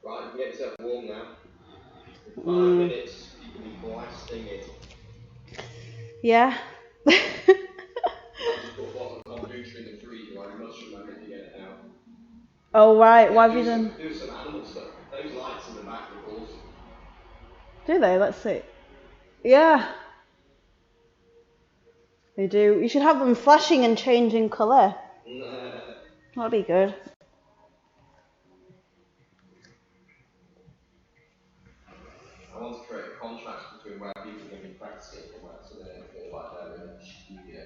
Right, get yourself warm now. In 5 minutes, you can be blasting it. Yeah. I just put a bottle of kombucha in the freezer. I must remember to get it out. Oh right, what have you done? Do some animal stuff. Those lights in the back are awesome. Do they? Let's see. Yeah. They do. You should have them flashing and changing colour. That'd be good. I want to create a contrast between where people can be practicing and where so they don't feel like they're in a studio.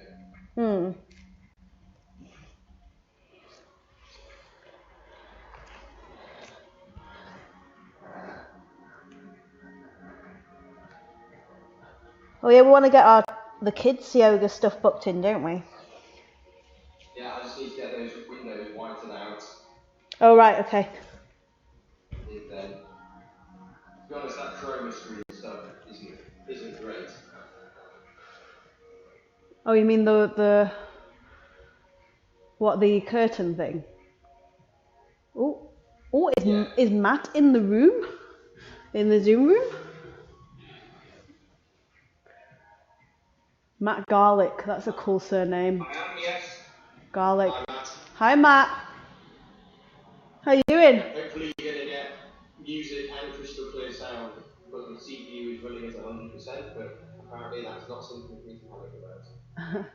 Oh yeah, we want to get the kids' yoga stuff booked in, don't we? Yeah, I just need to get those windows whited out. Oh right, okay. And then, to be honest, that chroma screen stuff isn't great. Oh, you mean the curtain thing? Oh, is Matt in the room? In the Zoom room? Matt Garlic, that's a cool surname. I am, yes. Garlic. Hi, Matt. Hi, Matt. How you doing? Hopefully you're going to get music and crystal clear sound, but the CPU is running at 100%, but apparently that's not something we need to panic about.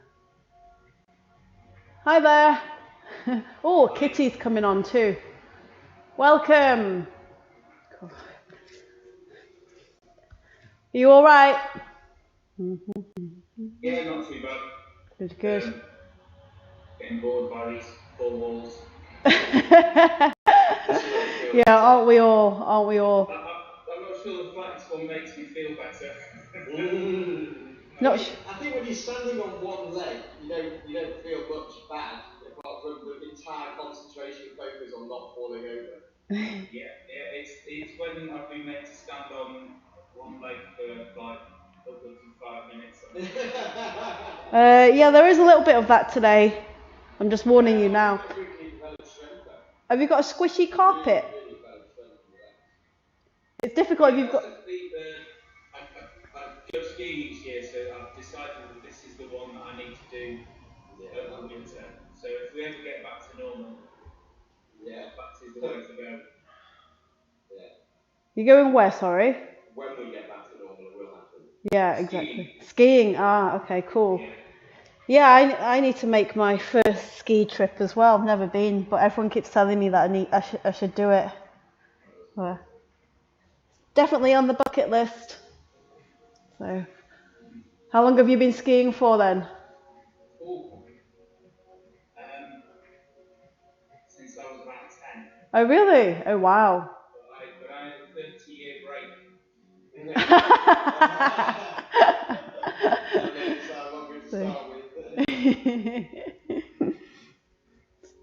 Hi there. Oh, Kitty's coming on too. Welcome. Are you all right? Yeah, not too bad. Good. Getting bored by these four walls. Yeah, aren't we all? I'm not sure the flex one makes me feel better. I think when you're standing on one leg, you don't feel much bad, apart from the entire concentration and focus on not falling over. It's when I've been made to stand on one leg for like upwards of 5 minutes. Yeah, there is a little bit of that today. I'm just warning you now. Have you got a squishy carpet? It's difficult if you've got... I go skiing each year, so I've decided that this is the one that I need to do over the winter. So if we ever get back to normal, that is the way to go. Yeah. You're going where, sorry? When we get back to normal, it will happen. Yeah, exactly. Skiing. Okay, cool. Yeah, I need to make my first ski trip as well. I've never been, but everyone keeps telling me that I should do it. Definitely on the bucket list. So, how long have you been skiing for then? Since I was about 10. Oh really? Oh wow. But I had a 30-year break.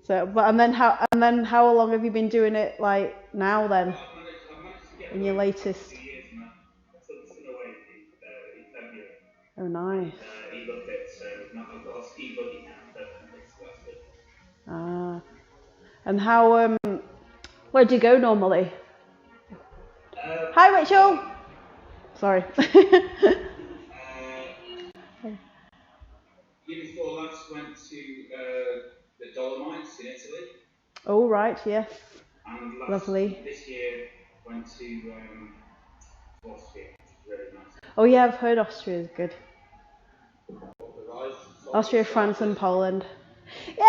So, but and then how long have you been doing it like now then? I managed to get In your latest. 2 years and I took the son away in February. Oh nice. He loved it, so now I've got a ski buddy now, definitely, so that's good. And how where do you go normally? Hi Rachel. Sorry. Year before last went to the Dolomites in Italy. Oh right, yes. And Lovely. This year went to Austria, which is really nice. Oh yeah, I've heard Austria is good. Austria, France and Poland. Yay!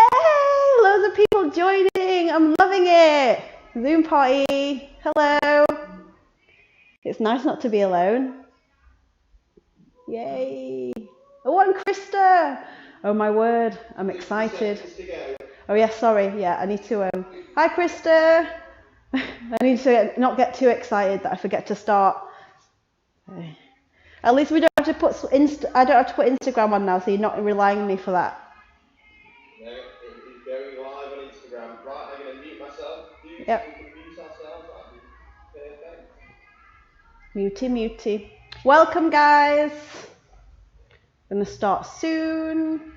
Loads of people joining. I'm loving it. Zoom party. Hello. It's nice not to be alone. Yay. Oh, and Krista. Oh my word. I'm excited. Oh yeah, sorry. Yeah, I need to Hi Krista. I need to not get too excited that I forget to start. Okay. At least we don't have to put I don't have to put Instagram on now, so you're not relying on me for that. No, it is going live on Instagram. Right, I'm going to mute myself. Yep. We can mute ourselves. Perfect. Muty. Welcome, guys. Gonna start soon.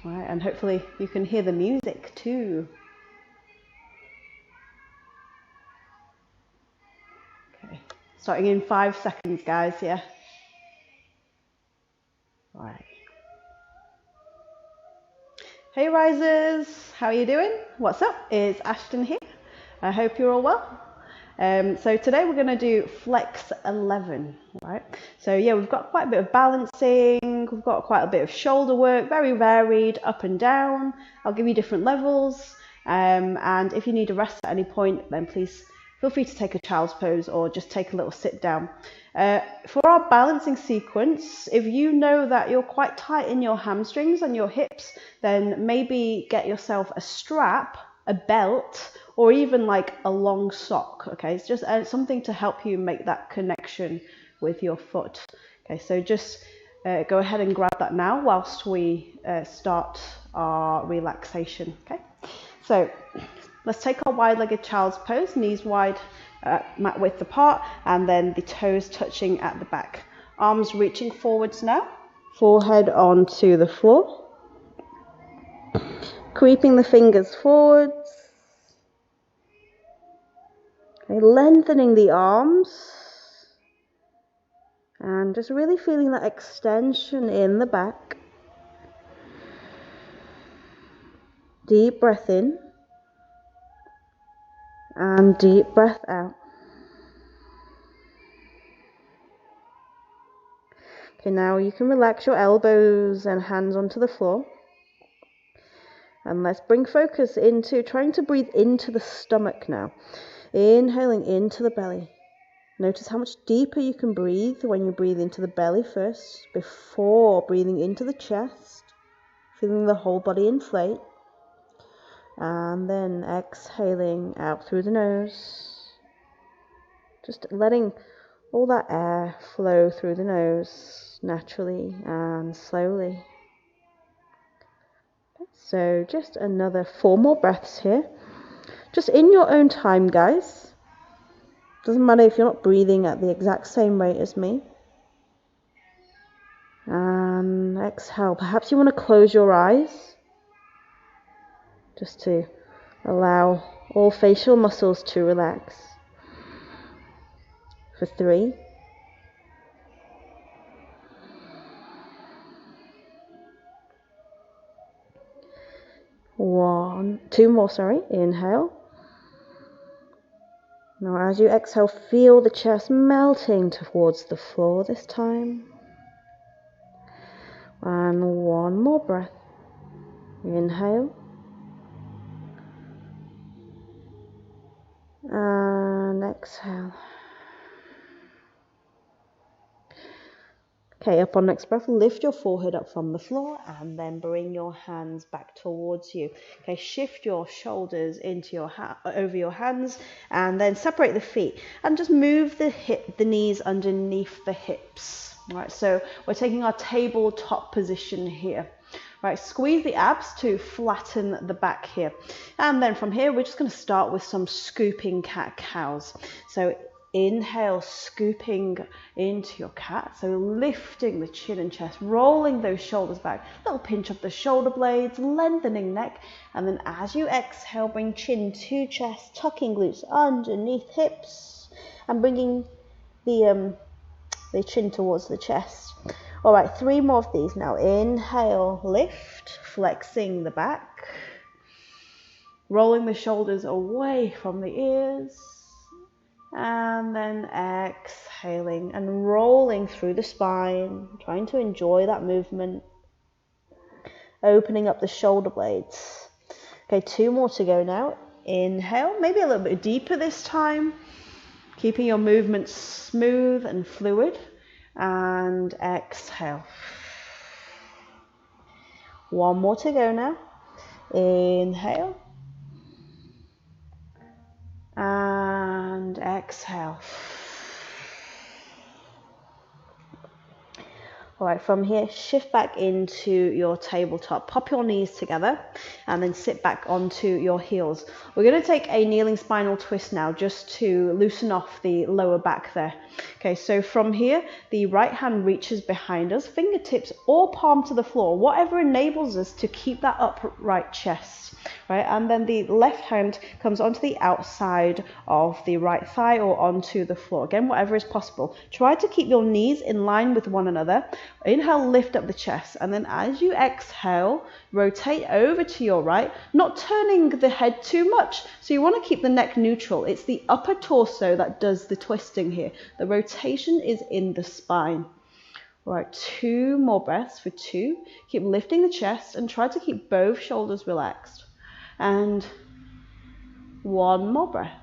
All right, and hopefully you can hear the music too. Starting in 5 seconds, guys, yeah? All right. Hey risers, how are you doing? What's up? It's Ashton here. I hope you're all well. So today we're going to do flex 11, right? So yeah, we've got quite a bit of balancing, we've got quite a bit of shoulder work, very varied, up and down. I'll give you different levels, and if you need a rest at any point, then please feel free to take a child's pose or just take a little sit down. For our balancing sequence, if you know that you're quite tight in your hamstrings and your hips, then maybe get yourself a strap, a belt, or even like a long sock. Okay, it's just something to help you make that connection with your foot. Okay, so just go ahead and grab that now whilst we start our relaxation. Okay, so let's take our wide-legged child's pose, knees wide, mat width apart, and then the toes touching at the back. Arms reaching forwards now, forehead onto the floor. Creeping the fingers forwards. Okay, lengthening the arms. And just really feeling that extension in the back. Deep breath in. And deep breath out. Okay, now you can relax your elbows and hands onto the floor. And let's bring focus into trying to breathe into the stomach now. Inhaling into the belly. Notice how much deeper you can breathe when you breathe into the belly first, before breathing into the chest. Feeling the whole body inflate. And then exhaling out through the nose. Just letting all that air flow through the nose naturally and slowly. So just another 4 more breaths here. Just in your own time, guys. Doesn't matter if you're not breathing at the exact same rate as me. And exhale. Perhaps you want to close your eyes. Just to allow all facial muscles to relax. For 3. 2 more, inhale. Now as you exhale, feel the chest melting towards the floor this time. And 1 more breath. Inhale. And exhale. Okay, up on next breath, lift your forehead up from the floor and then bring your hands back towards you. Okay, shift your shoulders into your over your hands and then separate the feet and just move the knees underneath the hips. All right, so we're taking our tabletop position here. Right, squeeze the abs to flatten the back here. And then from here, we're just going to start with some scooping cat-cows. So inhale, scooping into your cat. So lifting the chin and chest, rolling those shoulders back. Little pinch of the shoulder blades, lengthening neck. And then as you exhale, bring chin to chest, tucking glutes underneath hips. And bringing the chin towards the chest. All right, 3 more of these now. Inhale, lift, flexing the back. Rolling the shoulders away from the ears. And then exhaling and rolling through the spine, trying to enjoy that movement. Opening up the shoulder blades. Okay, 2 more to go now. Inhale, maybe a little bit deeper this time. Keeping your movements smooth and fluid. And exhale. 1 more to go now. Inhale. And exhale. All right, from here, shift back into your tabletop. Pop your knees together and then sit back onto your heels. We're going to take a kneeling spinal twist now just to loosen off the lower back there. Okay, so from here, the right hand reaches behind us, fingertips or palm to the floor, whatever enables us to keep that upright chest. right? And then the left hand comes onto the outside of the right thigh or onto the floor. Again, whatever is possible. Try to keep your knees in line with one another. Inhale, lift up the chest, and then as you exhale, rotate over to your right, not turning the head too much. So you want to keep the neck neutral. It's the upper torso that does the twisting here. The rotation is in the spine. All right, 2 more breaths for 2. Keep lifting the chest and try to keep both shoulders relaxed. And 1 more breath.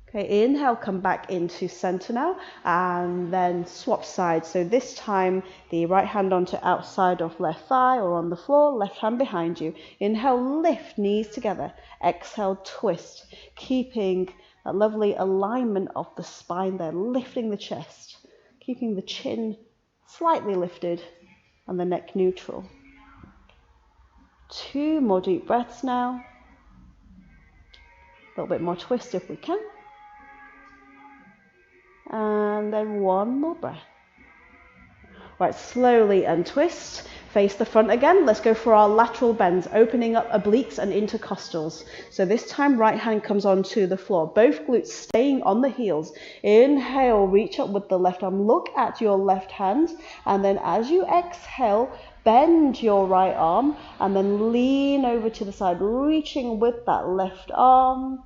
Okay, inhale, come back into center now, and then swap sides. So this time, the right hand onto outside of left thigh or on the floor, left hand behind you. Inhale, lift, knees together. Exhale, twist, keeping that lovely alignment of the spine there, lifting the chest. Keeping the chin slightly lifted and the neck neutral. 2 more deep breaths now. A little bit more twist if we can. And then 1 more breath. Right, slowly untwist. Face the front again. Let's go for our lateral bends, opening up obliques and intercostals. So this time, right hand comes onto the floor. Both glutes staying on the heels. Inhale, reach up with the left arm. Look at your left hand. And then as you exhale, bend your right arm. And then lean over to the side, reaching with that left arm.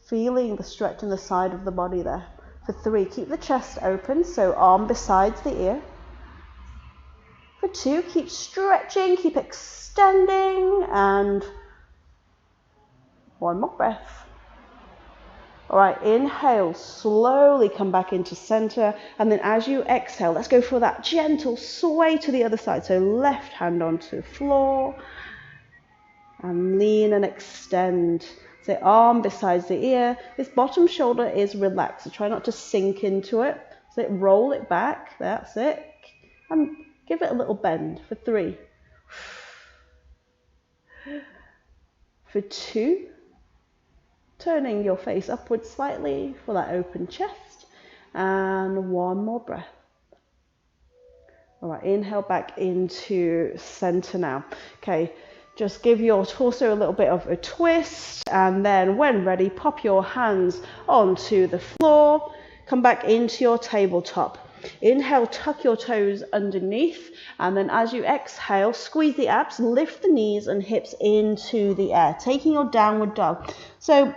Feeling the stretch in the side of the body there. For 3, keep the chest open, so arm besides the ear. For 2, keep stretching, keep extending, and 1 more breath. All right, inhale, slowly come back into center, and then as you exhale, let's go for that gentle sway to the other side. So left hand onto the floor, and lean and extend. So arm besides the ear. This bottom shoulder is relaxed, so try not to sink into it. So roll it back, that's it. And give it a little bend for 3. For 2. Turning your face upwards slightly for that open chest. And 1 more breath. All right, inhale back into center now. Okay. Just give your torso a little bit of a twist, and then when ready, pop your hands onto the floor. Come back into your tabletop. Inhale, tuck your toes underneath, and then as you exhale, squeeze the abs, lift the knees and hips into the air, taking your downward dog. So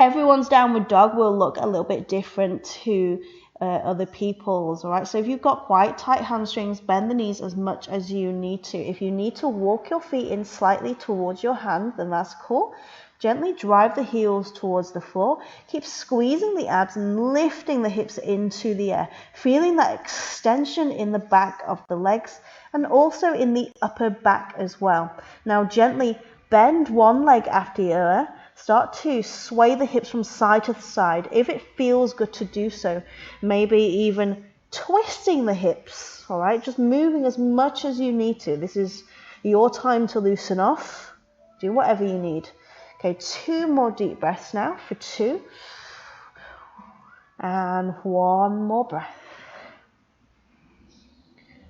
everyone's downward dog will look a little bit different to other people's, all right? So if you've got quite tight hamstrings, bend the knees as much as you need to. If you need to walk your feet in slightly towards your hand, then that's cool. Gently drive the heels towards the floor. Keep squeezing the abs and lifting the hips into the air, feeling that extension in the back of the legs and also in the upper back as well. Now gently bend one leg after the other. Start to sway the hips from side to side. If it feels good to do so, maybe even twisting the hips, all right? Just moving as much as you need to. This is your time to loosen off. Do whatever you need. Okay, 2 more deep breaths now for 2. And 1 more breath.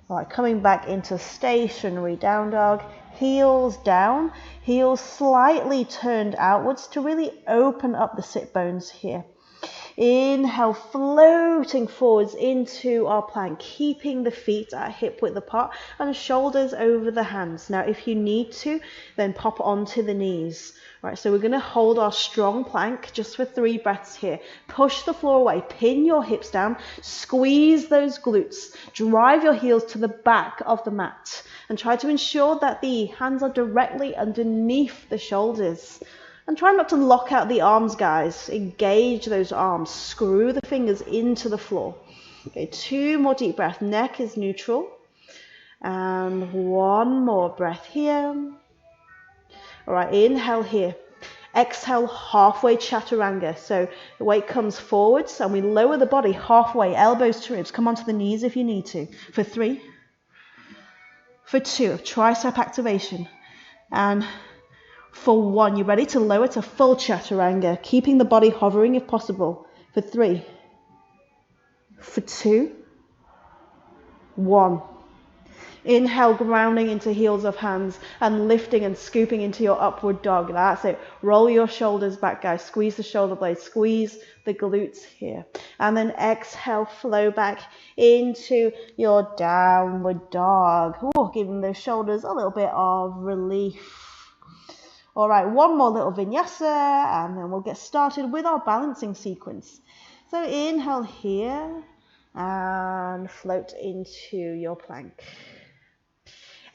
All right, coming back into stationary down dog. Heels down, heels slightly turned outwards to really open up the sit bones here. Inhale, floating forwards into our plank, keeping the feet at hip width apart and shoulders over the hands. Now, if you need to, then pop onto the knees. Right, so we're going to hold our strong plank just for 3 breaths here. Push the floor away, pin your hips down, squeeze those glutes, drive your heels to the back of the mat, and try to ensure that the hands are directly underneath the shoulders. And try not to lock out the arms, guys. Engage those arms. Screw the fingers into the floor. Okay, 2 more deep breaths. Neck is neutral. And 1 more breath here. All right, inhale here. Exhale, halfway chaturanga. So the weight comes forwards and we lower the body halfway, elbows to ribs. Come onto the knees if you need to. For 3. For 2, tricep activation. And for 1, you're ready to lower to full chaturanga, keeping the body hovering if possible. For 3. For 2. 1. Inhale, grounding into heels of hands and lifting and scooping into your upward dog. That's it. Roll your shoulders back, guys. Squeeze the shoulder blades. Squeeze the glutes here. And then exhale, flow back into your downward dog. Ooh, giving those shoulders a little bit of relief. All right, one more little vinyasa and then we'll get started with our balancing sequence. So inhale here and float into your plank.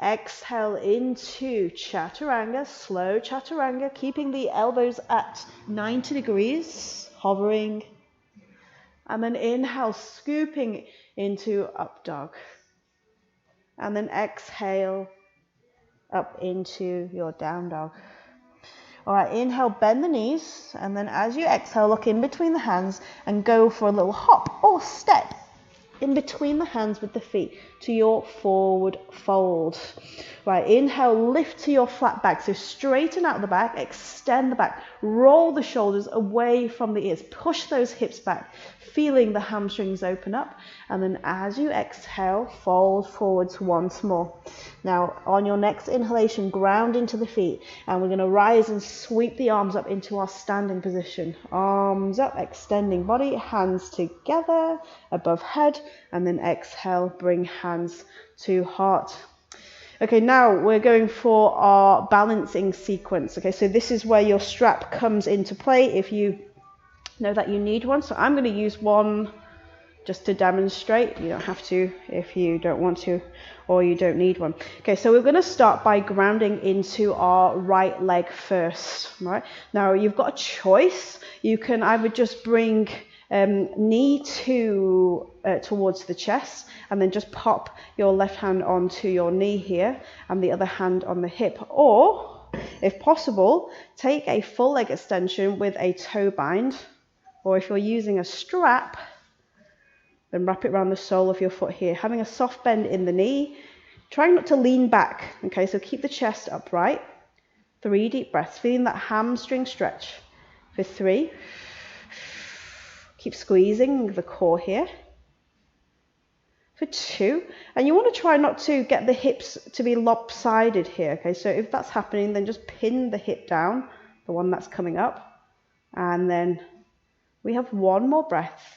Exhale into chaturanga, slow chaturanga, keeping the elbows at 90 degrees, hovering. And then inhale, scooping into up dog. And then exhale, up into your down dog. All right, inhale, bend the knees. And then as you exhale, look in between the hands and go for a little hop or step in between the hands with the feet to your forward fold. Right, inhale, lift to your flat back. So straighten out the back, extend the back, roll the shoulders away from the ears, push those hips back, feeling the hamstrings open up. And then as you exhale, fold forwards once more. Now on your next inhalation, ground into the feet, and we're going to rise and sweep the arms up into our standing position. Arms up, extending body, hands together above head, and then exhale, bring hands to heart. Okay, now we're going for our balancing sequence. Okay, so this is where your strap comes into play if you know that you need one. So I'm going to use one just to demonstrate. You don't have to if you don't want to or you don't need one. Okay, so we're going to start by grounding into our right leg first. Right, now you've got a choice. You can either just bring knee towards the chest and then just pop your left hand onto your knee here and the other hand on the hip, or if possible take a full leg extension with a toe bind, or if you're using a strap then wrap it around the sole of your foot here, having a soft bend in the knee, trying not to lean back. Okay, so keep the chest upright. 3 deep breaths, feeling that hamstring stretch for 3. Keep squeezing the core here. For 2, and you want to try not to get the hips to be lopsided here. Okay, so if that's happening, then just pin the hip down, the one that's coming up, and then we have 1 more breath.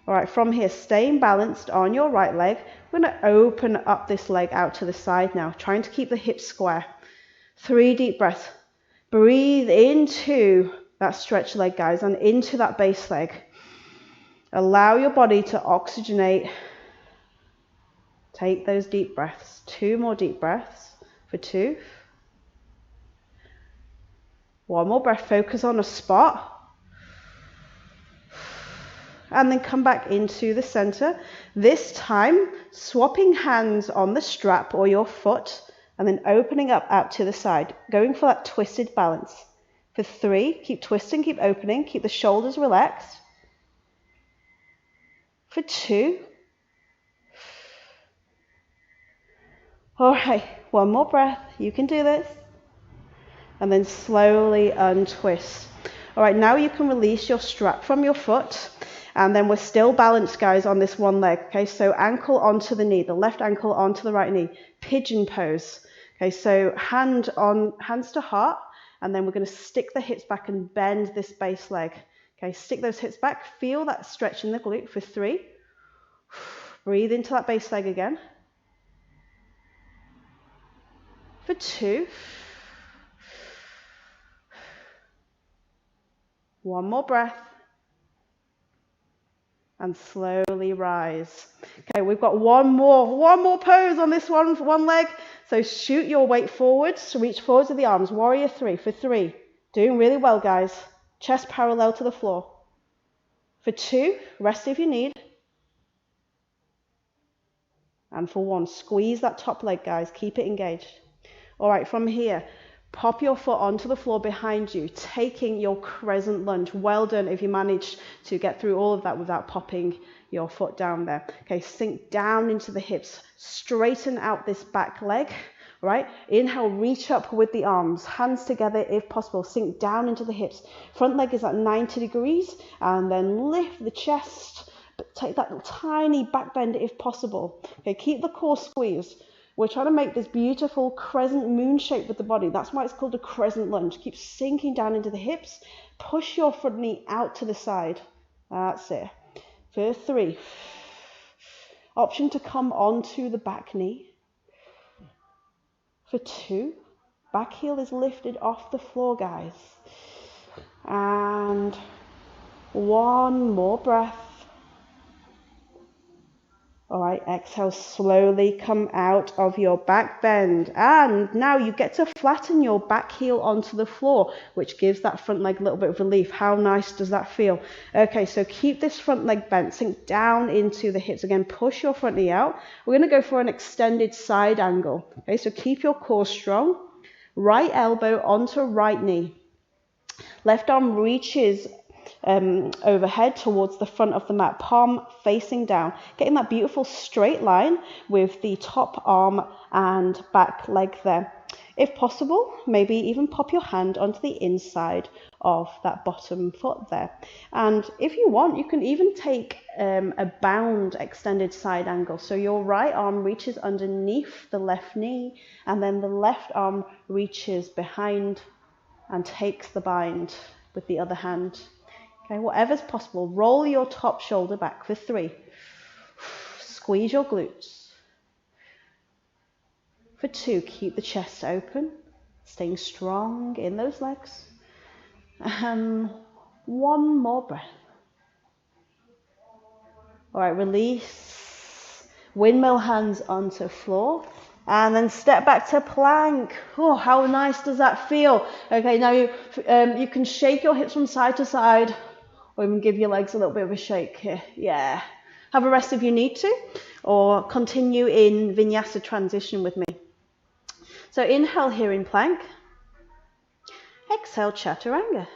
All right, from here, staying balanced on your right leg, we're going to open up this leg out to the side now, trying to keep the hips square. 3 deep breaths. Breathe into that stretch leg, guys, and into that base leg. Allow your body to oxygenate. Take those deep breaths. 2 more deep breaths for 2. 1 more breath. Focus on a spot. And then come back into the center. This time, swapping hands on the strap or your foot, and then opening up out to the side. Going for that twisted balance. For 3, keep twisting, keep opening, keep the shoulders relaxed. For 2. All right, 1 more breath. You can do this. And then slowly untwist. All right, now you can release your strap from your foot. And then we're still balanced, guys, on this one leg. Okay, so ankle onto the knee, the left ankle onto the right knee. Pigeon pose. Okay, so hands to heart. And then we're going to stick the hips back and bend this base leg. Okay, stick those hips back. Feel that stretch in the glute for 3. Breathe into that base leg again. For 2. 1 more breath. And slowly rise. Okay, we've got one more pose on this one leg. So shoot your weight forwards, reach forwards with the arms. Warrior 3 for 3. Doing really well, guys. Chest parallel to the floor. For 2, rest if you need. And for 1, squeeze that top leg, guys. Keep it engaged. All right, from here, pop your foot onto the floor behind you, taking your crescent lunge. Well done if you managed to get through all of that without popping your foot down there. Okay, sink down into the hips. Straighten out this back leg, right? Inhale, reach up with the arms, hands together if possible. Sink down into the hips. Front leg is at 90 degrees, and then lift the chest but take that tiny back bend if possible. Okay, keep the core squeezed. We're trying to make this beautiful crescent moon shape with the body. That's why it's called a crescent lunge. Keep sinking down into the hips. Push your front knee out to the side. That's it. For 3. Option to come onto the back knee. For 2. Back heel is lifted off the floor, guys. And 1 more breath. All right, exhale, slowly come out of your back bend. And now you get to flatten your back heel onto the floor, which gives that front leg a little bit of relief. How nice does that feel? Okay, so keep this front leg bent, sink down into the hips. Again, push your front knee out. We're going to go for an extended side angle. Okay, so keep your core strong. Right elbow onto right knee. Left arm reaches overhead towards the front of the mat, palm facing down, getting that beautiful straight line with the top arm and back leg there. If possible, maybe even pop your hand onto the inside of that bottom foot there. And if you want, you can even take a bound extended side angle. So your right arm reaches underneath the left knee, and then the left arm reaches behind and takes the bind with the other hand. Okay, whatever's possible. Roll your top shoulder back for 3. Squeeze your glutes. For 2, keep the chest open, staying strong in those legs. And 1 more breath. All right, release. Windmill hands onto floor. And then step back to plank. Oh, how nice does that feel? Okay, now you can shake your hips from side to side, or even give your legs a little bit of a shake here. Yeah. Have a rest if you need to, or continue in vinyasa transition with me. So inhale here in plank. Exhale, chaturanga.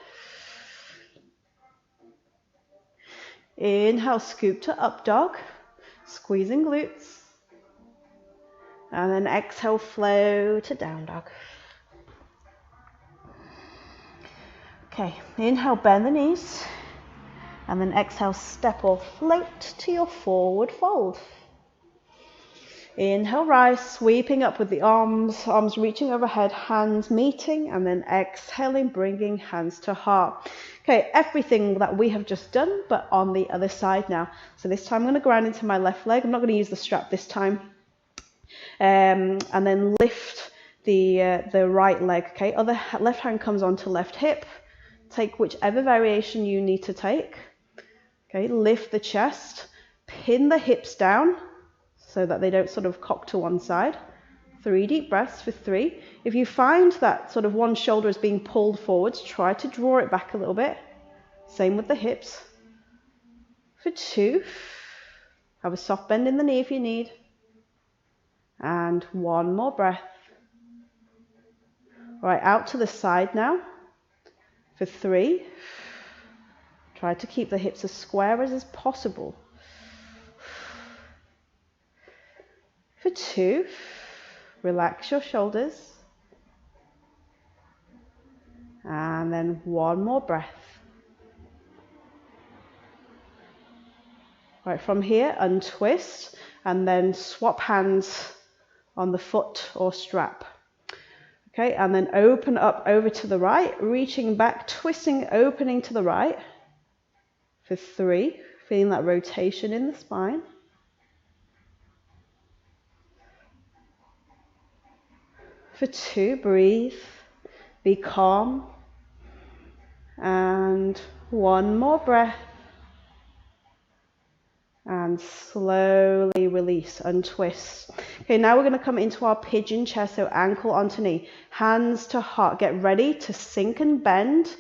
Inhale, scoop to up dog, squeezing glutes. And then exhale, flow to down dog. Okay, inhale, bend the knees. And then exhale, step or float to your forward fold. Inhale, rise, sweeping up with the arms reaching overhead, hands meeting, and then exhaling, bringing hands to heart. Okay, everything that we have just done, but on the other side now. So this time I'm going to ground into my left leg. I'm not going to use the strap this time. And then lift the right leg. Okay, left hand comes onto left hip. Take whichever variation you need to take. Okay, lift the chest, pin the hips down so that they don't sort of cock to one side. 3 deep breaths for 3. If you find that sort of one shoulder is being pulled forwards, try to draw it back a little bit. Same with the hips. For 2, have a soft bend in the knee if you need. And 1 more breath. All right, out to the side now. For 3, try to keep the hips as square as possible. For 2, relax your shoulders. And then 1 more breath. Right, from here, untwist and then swap hands on the foot or strap. Okay, and then open up over to the right, reaching back, twisting, opening to the right. For 3, feeling that rotation in the spine. For 2, breathe, be calm. And 1 more breath. And slowly release, untwist. Okay, now we're going to come into our pigeon chair, so ankle onto knee, hands to heart. Get ready to sink and bend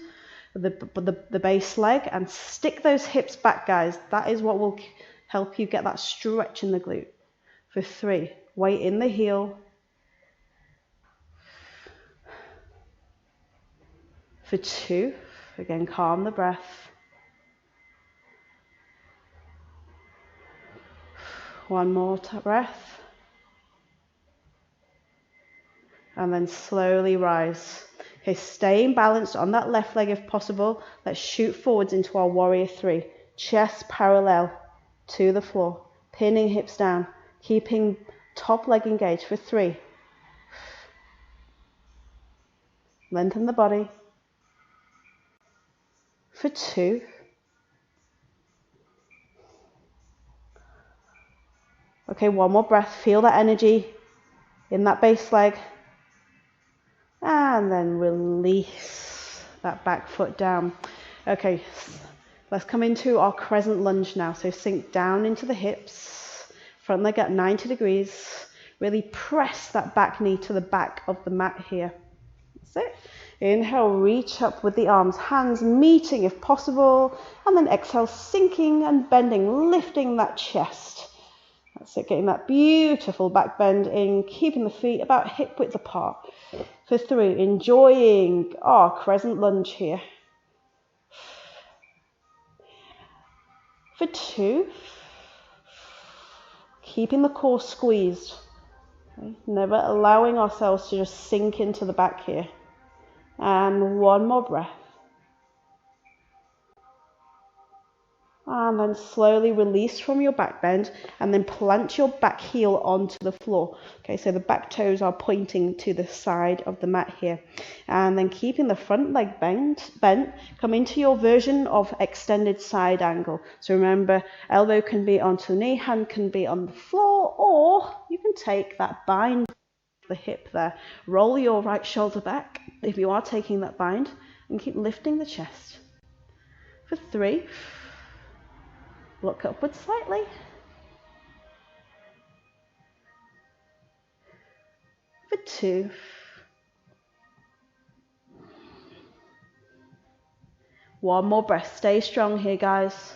the base leg and stick those hips back, guys. That is what will help you get that stretch in the glute. For 3, weight in the heel. For 2, again, calm the breath. 1 more breath. And then slowly rise. Okay, staying balanced on that left leg if possible. Let's shoot forwards into our warrior 3. Chest parallel. to the floor, pinning hips down, keeping top leg engaged for 3. Lengthen the body for 2. Okay, one more breath. Feel that energy in that base leg. And then release that back foot down. Okay, let's come into our crescent lunge now. So sink down into the hips, front leg at 90 degrees. Really press that back knee to the back of the mat here. That's it. Inhale, reach up with the arms, hands meeting if possible. And then exhale, sinking and bending, lifting that chest. That's it, getting that beautiful back bend in, keeping the feet about hip width apart. For 3, enjoying our crescent lunge here. For 2, keeping the core squeezed. Okay, never allowing ourselves to just sink into the back here. And one more breath. And then slowly release from your back bend and then plant your back heel onto the floor. Okay, so the back toes are pointing to the side of the mat here. And then keeping the front leg bent, come into your version of extended side angle. So remember, elbow can be onto the knee, hand can be on the floor, or you can take that bind the hip there. Roll your right shoulder back if you are taking that bind and keep lifting the chest. For 3, look upwards slightly. For 2. One more breath. Stay strong here, guys.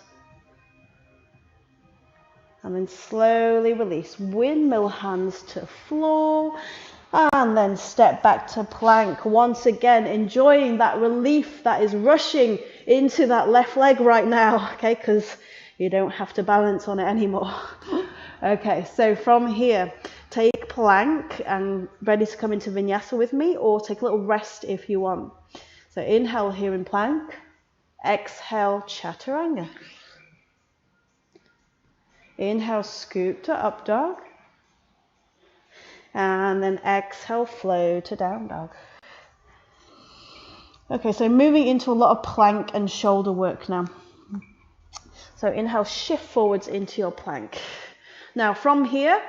And then slowly release. Windmill hands to floor. And then step back to plank. Once again, enjoying that relief that is rushing into that left leg right now. Okay, because you don't have to balance on it anymore. Okay, so from here, take plank and ready to come into vinyasa with me, or take a little rest if you want. So inhale here in plank. Exhale, chaturanga. Inhale, scoop to up dog. And then exhale, flow to down dog. Okay, so moving into a lot of plank and shoulder work now. So inhale, shift forwards into your plank. Now from here,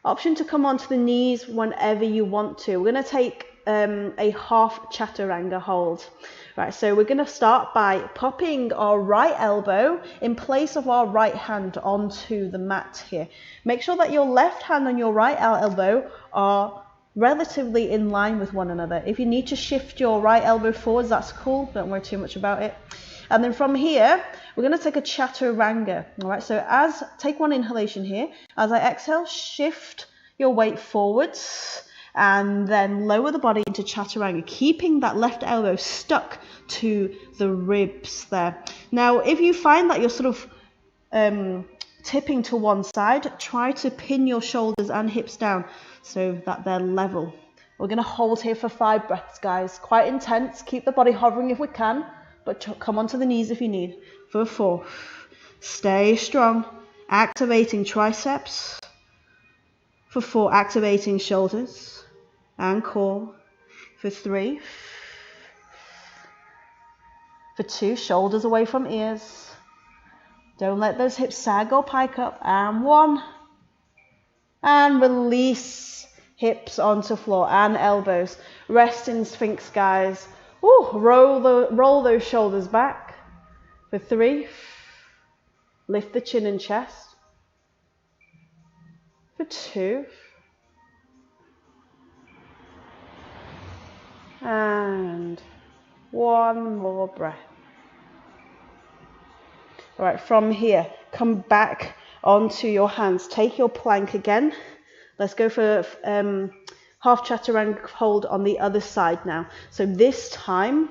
option to come onto the knees whenever you want to. We're going to take a half chaturanga hold. Right, so we're going to start by popping our right elbow in place of our right hand onto the mat here. Make sure that your left hand and your right elbow are relatively in line with one another. If you need to shift your right elbow forwards, that's cool. Don't worry too much about it. And then from here, we're going to take a chaturanga. All right, so take one inhalation here. As I exhale, shift your weight forwards and then lower the body into chaturanga, keeping that left elbow stuck to the ribs there. Now, if you find that you're sort of tipping to one side, try to pin your shoulders and hips down so that they're level. We're going to hold here for 5 breaths, guys. Quite intense. Keep the body hovering if we can, but come onto the knees if you need. For 4, stay strong, activating triceps. For 4, activating shoulders and core. For 3, for 2, shoulders away from ears. Don't let those hips sag or pike up. And 1, and release hips onto floor and elbows. Rest in Sphinx, guys. Ooh, roll those shoulders back. For 3, lift the chin and chest. For 2, and 1 more breath. All right, from here, come back onto your hands. Take your plank again. Let's go for half chaturanga hold on the other side now. So this time,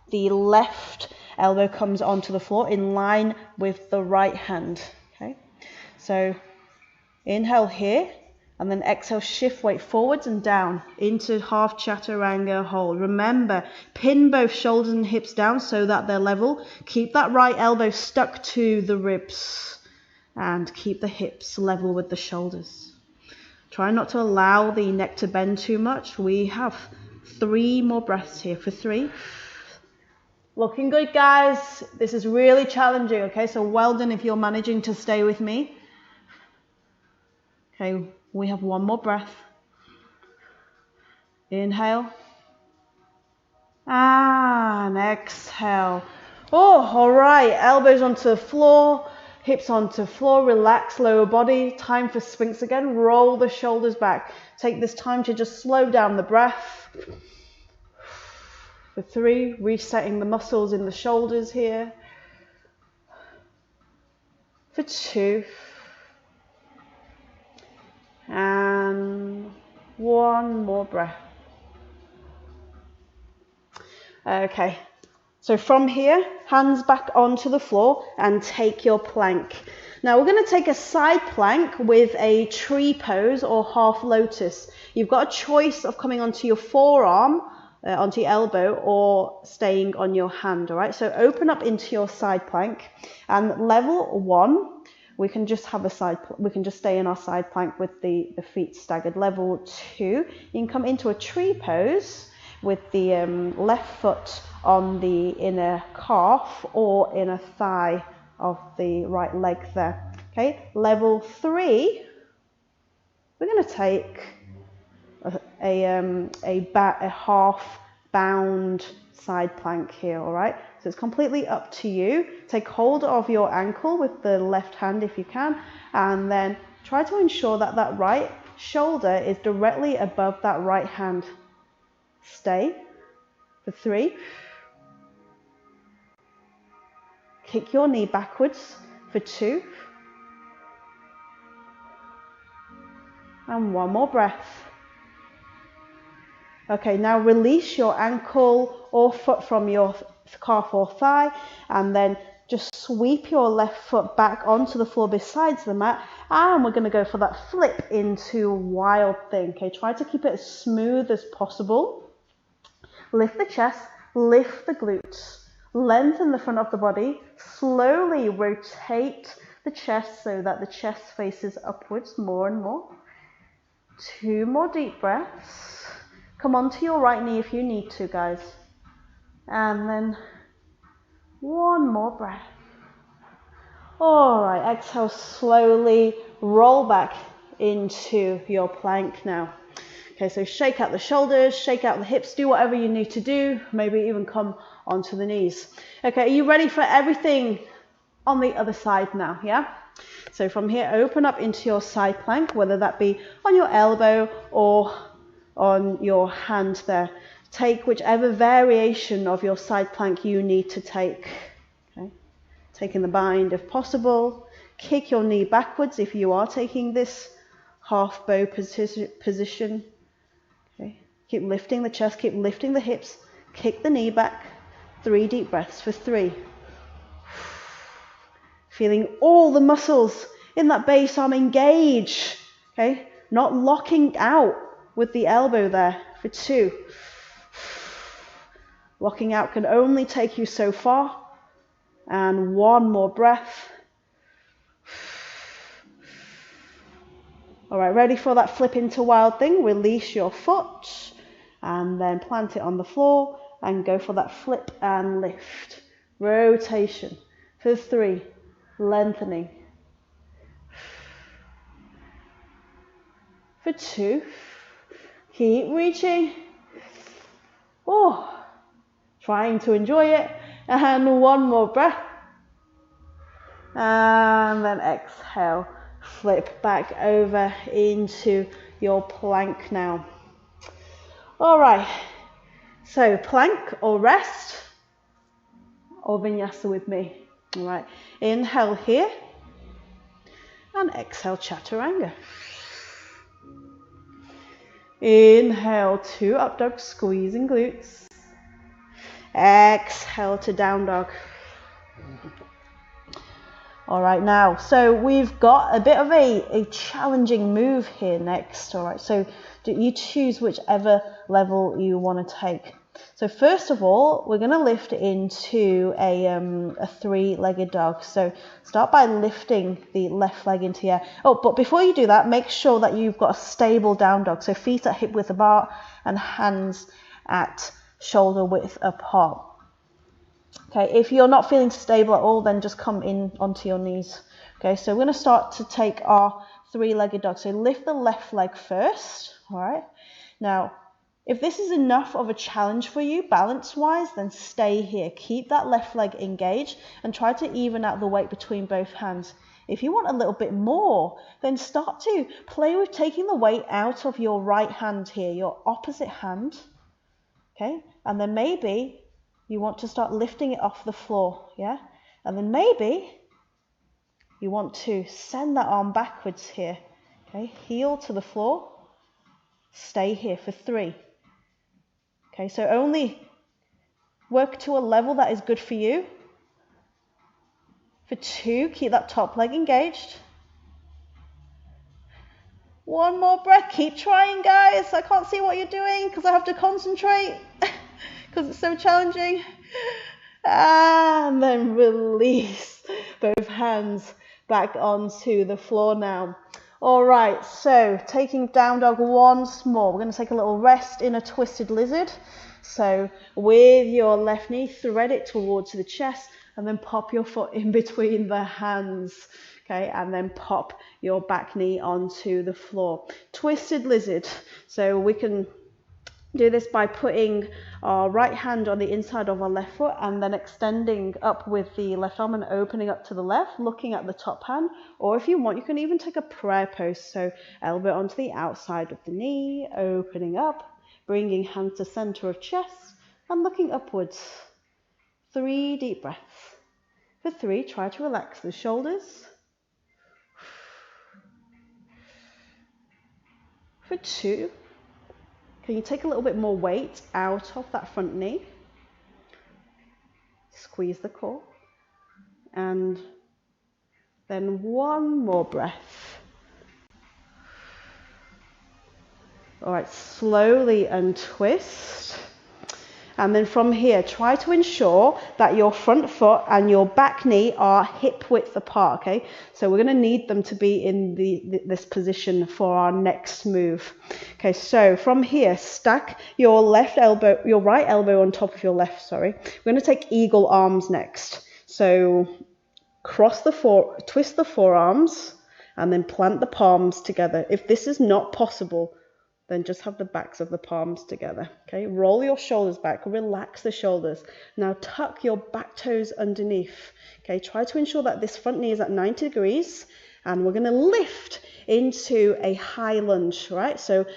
the left elbow comes onto the floor in line with the right hand. Okay, so inhale here. And then exhale, shift weight forwards and down into half chaturanga hold. Remember, pin both shoulders and hips down so that they're level. Keep that right elbow stuck to the ribs. and keep the hips level with the shoulders. Try not to allow the neck to bend too much. We have 3 more breaths here for 3. Looking good, guys. This is really challenging, okay? So well done if you're managing to stay with me. Okay, we have 1 more breath. Inhale. And exhale. Oh, all right. Elbows onto the floor, hips onto the floor. Relax lower body. Time for Sphinx again. Roll the shoulders back. Take this time to just slow down the breath. For 3, resetting the muscles in the shoulders here. For 2. And 1 more breath. Okay, so from here, hands back onto the floor and take your plank. Now we're going to take a side plank with a tree pose or half lotus. You've got a choice of coming onto your forearm, onto your elbow, or staying on your hand, all right? So open up into your side plank, and level 1, we can just have we can just stay in our side plank with the feet staggered. Level 2, you can come into a tree pose with the left foot on the inner calf or inner thigh of the right leg there. Okay, level 3, we're going to take a half bound side plank here, all right? So it's completely up to you. Take hold of your ankle with the left hand if you can, and then try to ensure that that right shoulder is directly above that right hand. Stay for 3. Kick your knee backwards for 2. And 1 more breath. Okay, now release your ankle or foot from your calf or thigh, and then just sweep your left foot back onto the floor besides the mat, and we're going to go for that flip into wild thing. Okay, try to keep it as smooth as possible. Lift the chest, lift the glutes, lengthen the front of the body, slowly rotate the chest so that the chest faces upwards more and more. 2 more deep breaths. Come onto your right knee if you need to, guys. And then 1 more breath. All right, exhale, slowly roll back into your plank now. Okay, so shake out the shoulders, shake out the hips, do whatever you need to do, maybe even come onto the knees. Okay, are you ready for everything on the other side now, yeah? So from here, open up into your side plank, whether that be on your elbow or on your hand there. Take whichever variation of your side plank you need to take. Okay, taking the bind if possible. Kick your knee backwards if you are taking this half bow position. Okay. Keep lifting the chest, keep lifting the hips, kick the knee back. 3 deep breaths for 3. Feeling all the muscles in that base arm engage. Okay, not locking out with the elbow there for 2. Locking out can only take you so far. And 1 more breath. All right, ready for that flip into wild thing? Release your foot and then plant it on the floor and go for that flip and lift. Rotation for 3, lengthening. For 2, keep reaching. Oh, trying to enjoy it. And 1 more breath. And then exhale. Flip back over into your plank now. All right, so plank or rest or vinyasa with me. All right, inhale here and exhale chaturanga. Inhale to up dog, squeezing glutes. Exhale to down dog. All right, now, so we've got a bit of a challenging move here next. All right, so you choose whichever level you want to take. So first of all, we're going to lift into a three-legged dog. So start by lifting the left leg into the air. Oh, but before you do that, make sure that you've got a stable down dog. So feet at hip width apart and hands at shoulder width apart. Okay, if you're not feeling stable at all, then just come in onto your knees. Okay, so we're going to start to take our three-legged dog. So lift the left leg first. All right. Now, if this is enough of a challenge for you balance-wise, then stay here. Keep that left leg engaged and try to even out the weight between both hands. If you want a little bit more, then start to play with taking the weight out of your right hand here, your opposite hand. Okay, and then maybe you want to start lifting it off the floor, yeah? And then maybe you want to send that arm backwards here, okay? Heel to the floor, stay here for 3. Okay, so only work to a level that is good for you. For 2, keep that top leg engaged. 1 more breath, keep trying guys. I can't see what you're doing because I have to concentrate because it's so challenging. And then release both hands back onto the floor now. All right, so taking down dog once more. We're going to take a little rest in a twisted lizard. So with your left knee, thread it towards the chest and then pop your foot in between the hands. Okay, and then pop your back knee onto the floor. Twisted lizard. So we can do this by putting our right hand on the inside of our left foot and then extending up with the left arm and opening up to the left, looking at the top hand. Or if you want, you can even take a prayer pose. So elbow onto the outside of the knee, opening up, bringing hands to center of chest and looking upwards. 3 deep breaths. For 3, try to relax the shoulders. For 2, can you take a little bit more weight out of that front knee? Squeeze the core. And then 1 more breath. All right, slowly untwist. And then from here, try to ensure that your front foot and your back knee are hip width apart, okay? So we're going to need them to be in this position for our next move. Okay, so from here, stack your right elbow on top of your left, sorry. We're going to take eagle arms next. So twist the forearms and then plant the palms together. If this is not possible, then just have the backs of the palms together. Okay, roll your shoulders back, relax the shoulders. Now tuck your back toes underneath. Okay, try to ensure that this front knee is at 90 degrees and we're going to lift into a high lunge, right? So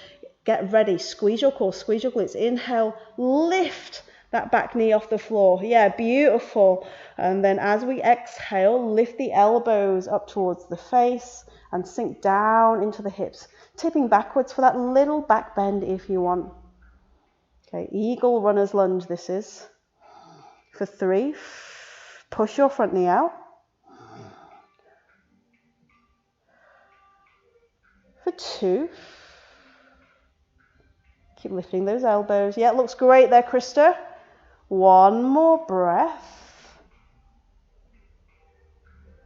get ready, squeeze your core, squeeze your glutes. Inhale, lift that back knee off the floor. Yeah, beautiful. And then as we exhale, lift the elbows up towards the face and sink down into the hips. Tipping backwards for that little back bend if you want. Okay, eagle runner's lunge this is. For 3, push your front knee out. For 2, keep lifting those elbows. Yeah, it looks great there, Krista. 1 more breath.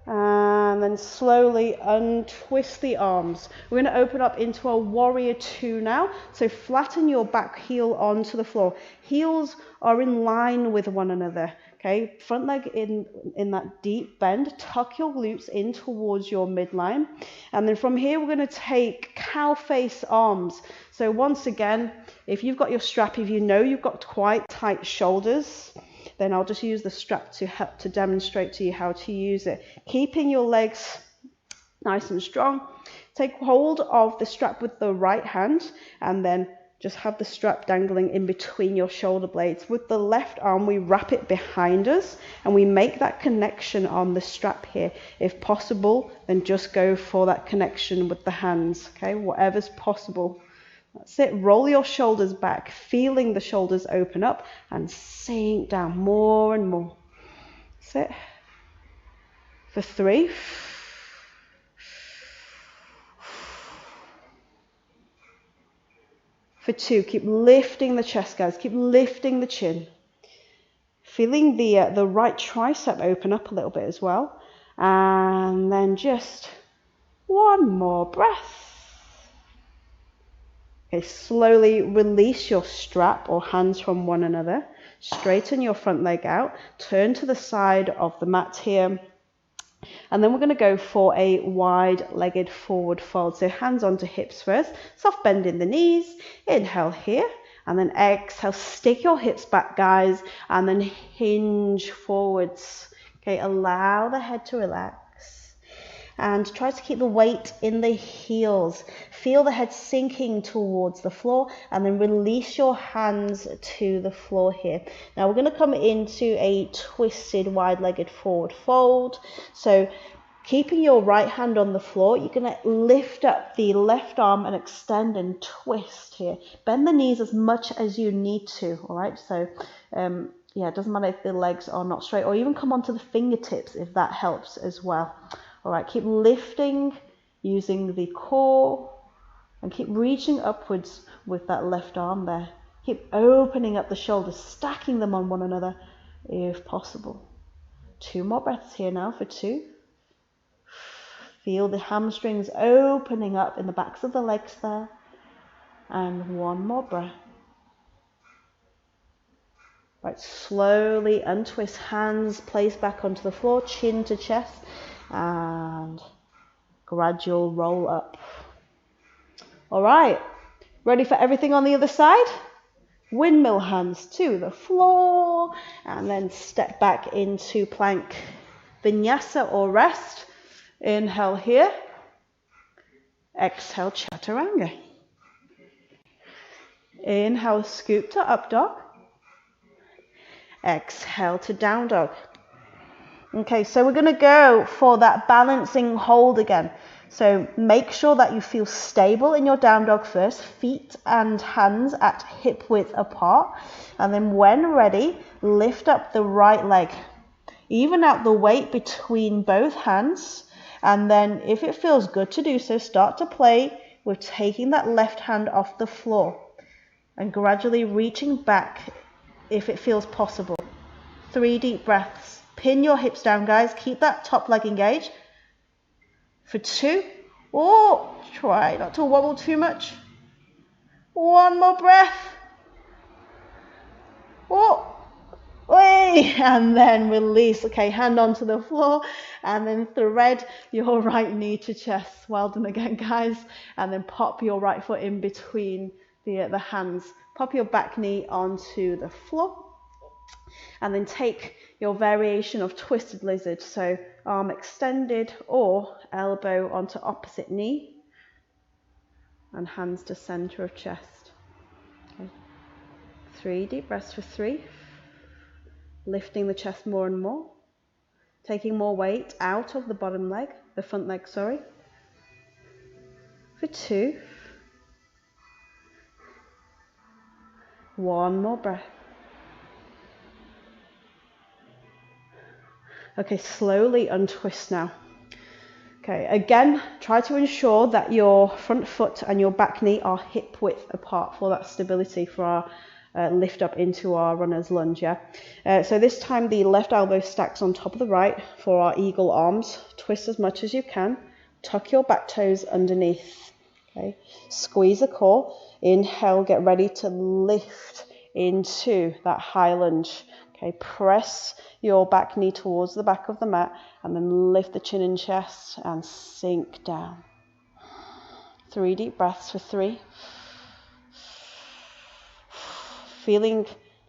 And then slowly untwist the arms. We're going to open up into a warrior 2 now. So flatten your back heel onto the floor. Heels are in line with one another. Okay, front leg in that deep bend. Tuck your glutes in towards your midline. And then from here, we're going to take cow face arms. So once again, if you've got your strap, if you know you've got quite tight shoulders, then I'll just use the strap to help to demonstrate to you how to use it. Keeping your legs nice and strong. Take hold of the strap with the right hand and then just have the strap dangling in between your shoulder blades. With the left arm, we wrap it behind us and we make that connection on the strap here. If possible, then just go for that connection with the hands, okay? Whatever's possible. That's it. Roll your shoulders back, feeling the shoulders open up and sink down more and more. That's it. For 3. For 2. Keep lifting the chest, guys. Keep lifting the chin. Feeling the right tricep open up a little bit as well. And then just 1 more breath. Okay, slowly release your strap or hands from one another. Straighten your front leg out. Turn to the side of the mat here. And then we're going to go for a wide-legged forward fold. So hands onto hips first. Soft bend in the knees. Inhale here. And then exhale. Stick your hips back, guys. And then hinge forwards. Okay, allow the head to relax. And try to keep the weight in the heels. Feel the head sinking towards the floor, and then release your hands to the floor here. Now we're going to come into a twisted wide-legged forward fold. So keeping your right hand on the floor, you're going to lift up the left arm and extend and twist here. Bend the knees as much as you need to, all right? So yeah, it doesn't matter if the legs are not straight, or even come onto the fingertips if that helps as well. All right, keep lifting using the core and keep reaching upwards with that left arm there. Keep opening up the shoulders, stacking them on one another if possible. 2 more breaths here now for 2. Feel the hamstrings opening up in the backs of the legs there. And 1 more breath. Right, slowly untwist, hands placed back onto the floor, chin to chest. And gradual roll up. All right, ready for everything on the other side? Windmill hands to the floor, and then step back into plank vinyasa or rest. Inhale here. Exhale, chaturanga. Inhale, scoop to up dog. Exhale to down dog. Okay, so we're going to go for that balancing hold again. So make sure that you feel stable in your down dog first, feet and hands at hip width apart. And then when ready, lift up the right leg. Even out the weight between both hands. And then if it feels good to do so, start to play with taking that left hand off the floor and gradually reaching back if it feels possible. 3 deep breaths. Pin your hips down, guys. Keep that top leg engaged. For 2. Oh, try not to wobble too much. 1 more breath. Oh, way, and then release. Okay, hand onto the floor, and then thread your right knee to chest. Well done again, guys. And then pop your right foot in between the hands. Pop your back knee onto the floor. And then take your variation of twisted lizard. So arm extended or elbow onto opposite knee. And hands to center of chest. Okay. 3 deep breaths for 3. Lifting the chest more and more. Taking more weight out of the bottom leg, the front leg, sorry. For 2. 1 more breath. Okay, slowly untwist now. Okay, again, try to ensure that your front foot and your back knee are hip width apart for that stability for our lift up into our runner's lunge, yeah? So this time the left elbow stacks on top of the right for our eagle arms. Twist as much as you can. Tuck your back toes underneath, okay? Squeeze the core. Inhale, get ready to lift into that high lunge. Okay, press your back knee towards the back of the mat and then lift the chin and chest and sink down. 3 deep breaths for 3. Feeling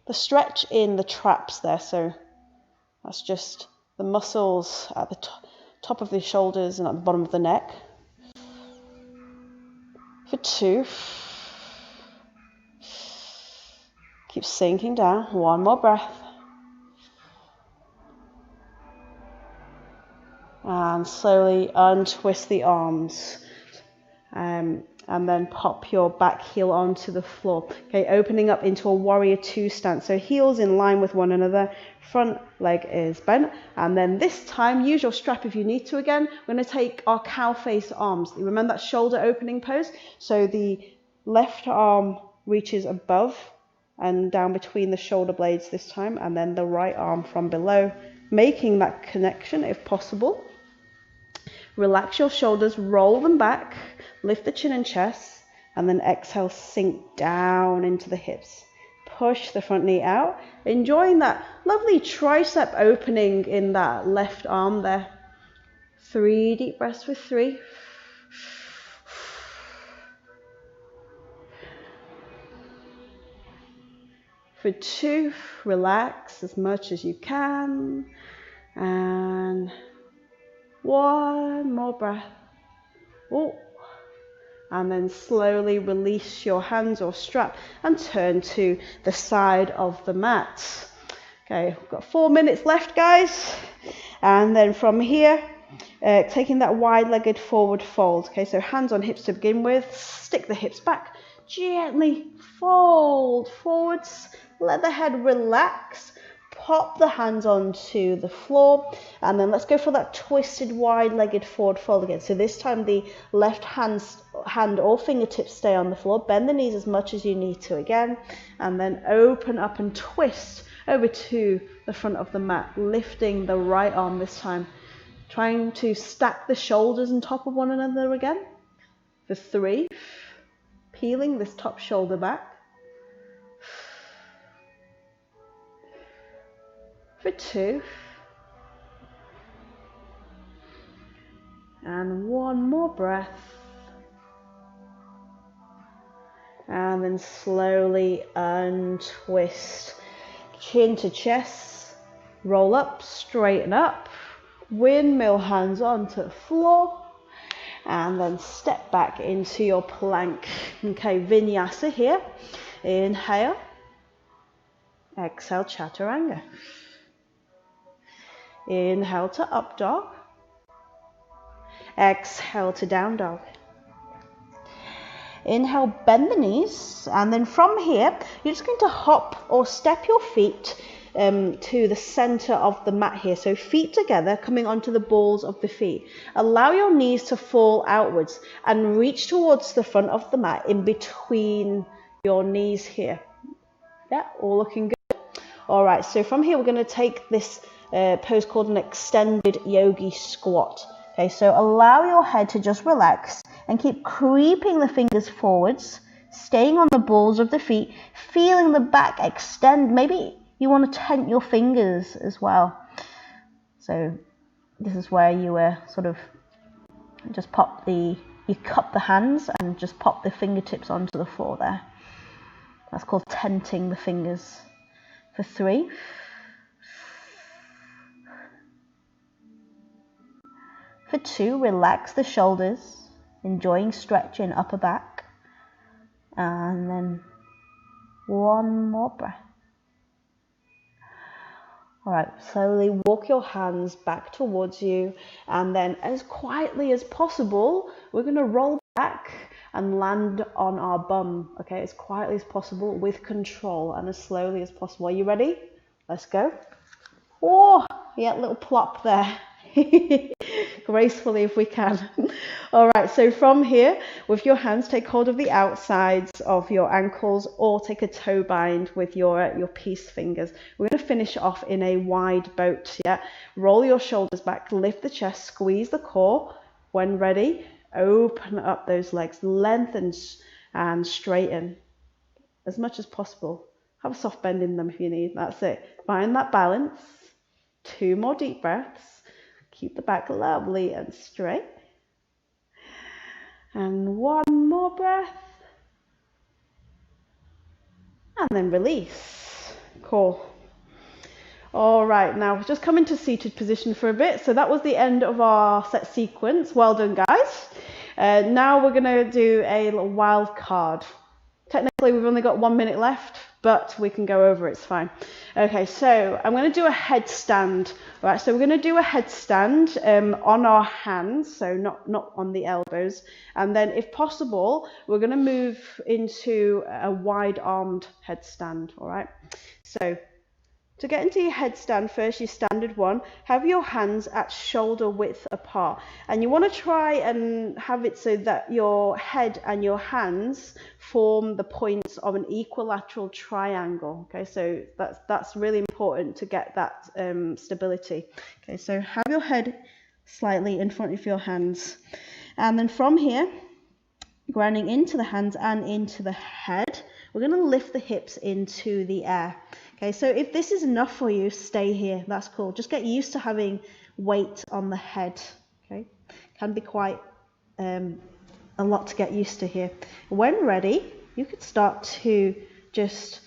the stretch in the traps there, so that's just the muscles at the top of the shoulders and at the bottom of the neck. For 2. Keep sinking down. 1 more breath. And slowly untwist the arms. And then pop your back heel onto the floor. Okay, opening up into a warrior 2 stance. So heels in line with one another. Front leg is bent. And then this time, use your strap if you need to again. We're going to take our cow face arms. Remember that shoulder opening pose? So the left arm reaches above and down between the shoulder blades this time, and then the right arm from below, making that connection if possible. Relax your shoulders, roll them back, lift the chin and chest, and then exhale, sink down into the hips. Push the front knee out, enjoying that lovely tricep opening in that left arm there. 3 deep breaths for 3. For 2, relax as much as you can. And 1 more breath. Oh. And then slowly release your hands or strap and turn to the side of the mat. Okay, we've got 4 minutes left, guys. And then from here, taking that wide-legged forward fold. Okay, so hands on hips to begin with. Stick the hips back. Gently fold forwards. Let the head relax. Pop the hands onto the floor, and then let's go for that twisted wide-legged forward fold again. So this time the left hand or fingertips stay on the floor. Bend the knees as much as you need to again, and then open up and twist over to the front of the mat, lifting the right arm this time. Trying to stack the shoulders on top of one another again. For 3, peeling this top shoulder back. For 2, and 1 more breath, and then slowly untwist, chin to chest, roll up, straighten up, windmill hands onto the floor, and then step back into your plank. Okay, vinyasa here. Inhale, exhale, chaturanga. Inhale to up dog. Exhale to down dog. Inhale, bend the knees, and then from here, you're just going to hop or step your feet to the center of the mat here. So feet together, coming onto the balls of the feet. Allow your knees to fall outwards and reach towards the front of the mat in between your knees here. Yeah, all looking good. All right, so from here, we're going to take this pose called an extended yogi squat. Okay, so allow your head to just relax and keep creeping the fingers forwards, staying on the balls of the feet, feeling the back extend. Maybe you want to tent your fingers as well. So this is where you sort of just you cup the hands and just pop the fingertips onto the floor there. That's called tenting the fingers. For 3. For 2, relax the shoulders, enjoying stretch in upper back. And then 1 more breath. All right, slowly walk your hands back towards you, and then as quietly as possible, we're going to roll back and land on our bum, okay, as quietly as possible with control and as slowly as possible. Are you ready? Let's go. Oh, yeah, little plop there. Gracefully if we can. All right, so from here, with your hands, take hold of the outsides of your ankles or take a toe bind with your peace fingers. We're going to finish off in a wide boat, yeah? Roll your shoulders back, lift the chest, squeeze the core. When ready, open up those legs, lengthen and straighten as much as possible. Have a soft bend in them if you need. That's it. Find that balance. 2 more deep breaths. Keep the back lovely and straight. And 1 more breath. And then release. Cool. All right, now just come into seated position for a bit. So that was the end of our set sequence. Well done, guys. Now we're going to do a little wild card. Technically, we've only got 1 minute left, but we can go over, it's fine. Okay, so I'm going to do a headstand. All right, so we're going to do a headstand on our hands, so not on the elbows. And then, if possible, we're going to move into a wide-armed headstand, all right? So To get into your headstand, first your standard one, have your hands at shoulder width apart. And you want to try and have it so that your head and your hands form the points of an equilateral triangle. Okay, so that's really important to get that stability. Okay, so have your head slightly in front of your hands. And then from here, grounding into the hands and into the head, we're going to lift the hips into the air. Okay, so if this is enough for you, stay here. That's cool. Just get used to having weight on the head. Okay, can be quite a lot to get used to here. When ready, you could start to just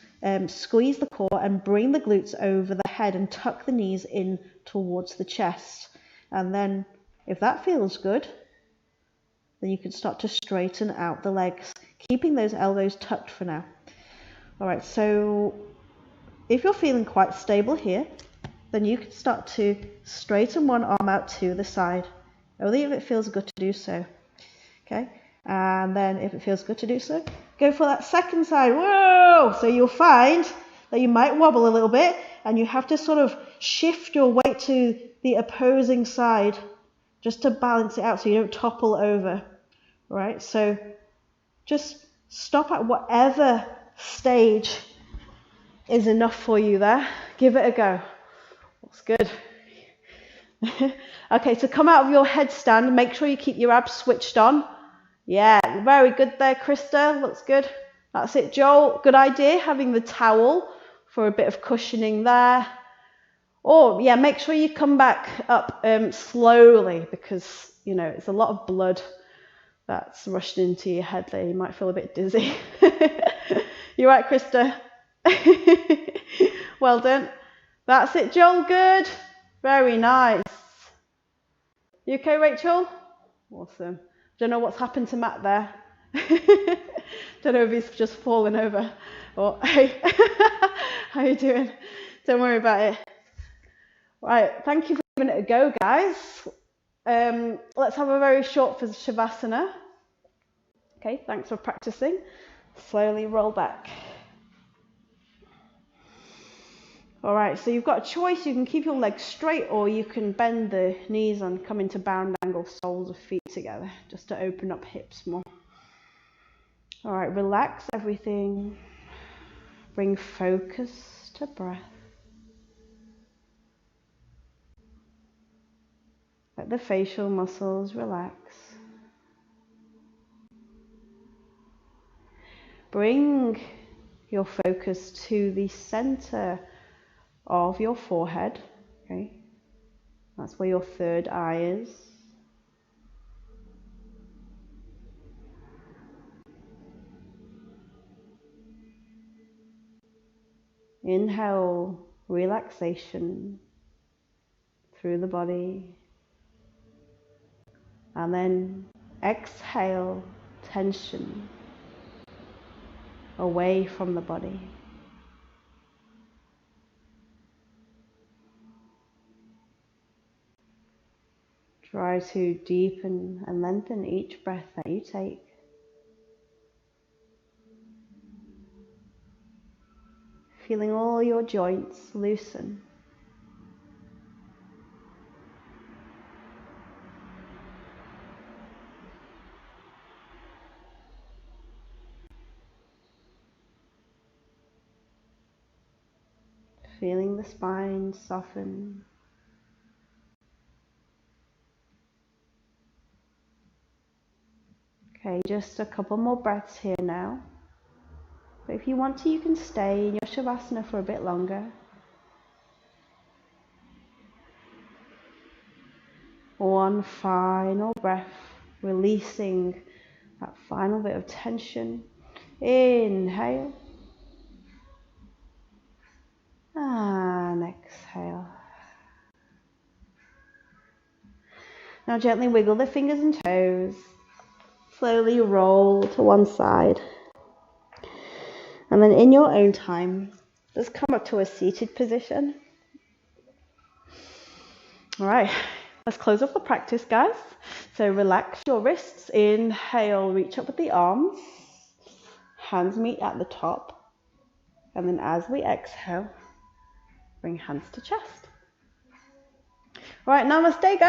squeeze the core and bring the glutes over the head and tuck the knees in towards the chest. And then if that feels good, then you can start to straighten out the legs, keeping those elbows tucked for now. All right, so if you're feeling quite stable here, then you can start to straighten one arm out to the side, only if it feels good to do so. Okay, and then if it feels good to do so, go for that second side. Whoa! So you'll find that you might wobble a little bit, and you have to sort of shift your weight to the opposing side just to balance it out so you don't topple over. Right, so just stop at whatever stage is enough for you there. Give it a go. That's good. Okay, so come out of your headstand. Make sure you keep your abs switched on. Yeah, very good there, Krista. Looks good. That's it, Joel. Good idea, having the towel for a bit of cushioning there. Or, yeah, make sure you come back up slowly because, you know, it's a lot of blood that's rushed into your head there. You might feel a bit dizzy. You're right, Krista. Well done. That's it, Joel. Good. Very nice. You okay, Rachel? Awesome. Don't know what's happened to Matt there. Don't know if he's just fallen over. Or, hey, how you doing? Don't worry about it. Right, thank you for giving it a go, guys. Let's have a very short Shavasana. Okay, thanks for practicing. Slowly roll back. All right, so you've got a choice. You can keep your legs straight or you can bend the knees and come into bound angle, soles of feet together, just to open up hips more. All right, relax everything. Bring focus to breath. Let the facial muscles relax. Bring your focus to the center of your forehead. Okay, that's where your third eye is. Inhale relaxation through the body, and then exhale tension away from the body. Try to deepen and lengthen each breath that you take. Feeling all your joints loosen. Feeling the spine soften. Okay, just a couple more breaths here now. But if you want to, you can stay in your Shavasana for a bit longer. One final breath, releasing that final bit of tension. Inhale. And exhale. Now gently wiggle the fingers and toes. Slowly roll to one side. And then in your own time, just come up to a seated position. All right, let's close off the practice, guys. So relax your wrists. Inhale, reach up with the arms. Hands meet at the top. And then as we exhale, Bring hands to chest. Right, namaste, guys.